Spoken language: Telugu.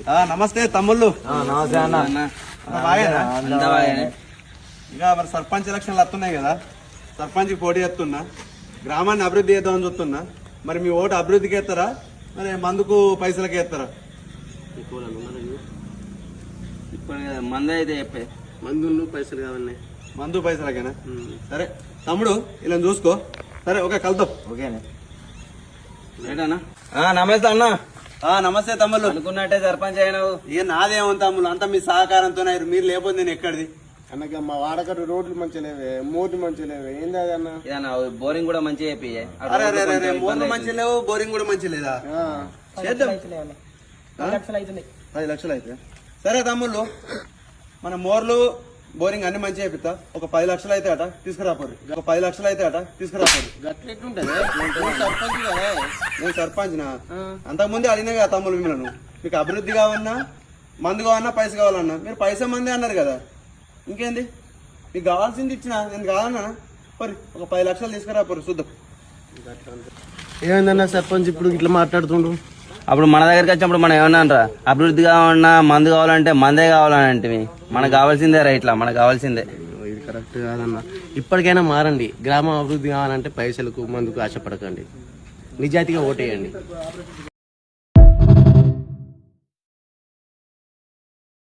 నమస్తే తమ్ముళ్ళు. నమస్తే అన్న. ఇక మరి సర్పంచ్ ఎలక్షన్లు వస్తున్నాయి కదా, సర్పంచ్కి పోటీ చేస్తున్నా, గ్రామాన్ని అభివృద్ధి చేద్దామని చూస్తున్నా. మరి మీ ఓటు అభివృద్ధికి వేస్తారా, మరి మందుకు పైసలకి వేస్తారా? ఇప్పుడు మందు అయితే చెప్పే మందు పైసలు కావన్నాయి, మందు పైసలకేనా? సరే తమ్ముడు, ఇలా చూసుకో. సరే ఓకే, కలుద్దాం. ఓకేనా? నమస్తే అన్న. నమస్తే తమ్ముళ్ళు. అనుకున్నట్టే సర్పంచ్ అయినావు. ఇక నాదేమో తమ్ముళ్ళు, అంతా మీ సహకారంతో. మీరు లేకపోతే నేను ఎక్కడిది? అన్నకి మా వాడకట్టు రోడ్లు మంచిగా లేవే, మోర్లు మంచిగా లేవే. ఏంది అది అన్న? ఇదన్నా బోరింగ్ కూడా మంచిగా చెప్పి. అరే మోర్లు మంచి లేవు, బోరింగ్ కూడా మంచి లేదా? చేద్దాం. 10 లక్షలు అయితే సరే తమ్ముళ్ళు, మన మోర్లు బోరింగ్ అన్ని మంచిగా అయిపోతా. ఒక 10 లక్షలు అయితే అట తీసుకురాపోరు, ఒక 10 లక్షలు అయితే అట తీసుకురాపోరు. గట్లెట్టుంటది సర్పంచ్ కదా. నేను సర్పంచ్నా? అంతకుముందే అడిగినా కదా తమ్ముళ్ళు మిమ్మల్ని, మీకు అభివృద్ధి కావన్నా, మందు కావన్నా, పైస కావాలన్నా. మీరు పైసా మంది అన్నారు కదా, ఇంకేంది? మీకు కావాల్సింది ఇచ్చిన, నేను కాదన్నా. పరి ఒక 10 లక్షలు తీసుకురాపోరు, చూద్దాం. ఏమైందన్న సర్పంచ్ ఇప్పుడు ఇట్లా మాట్లాడుతుండు? అప్పుడు మన దగ్గరికి వచ్చినప్పుడు మనం ఏమన్నా అభివృద్ధి కావాలన్నా, మందు కావాలంటే మందే కావాలంటే మనకు కావాల్సిందే రా. ఇట్లా మనకు కావాల్సిందే. ఇది కరెక్ట్ కాదన్న. ఇప్పటికైనా మారండి. గ్రామం అభివృద్ధి కావాలంటే పైసలకు మందుకు ఆశపడకండి, నిజాయితీగా ఓటేయండి.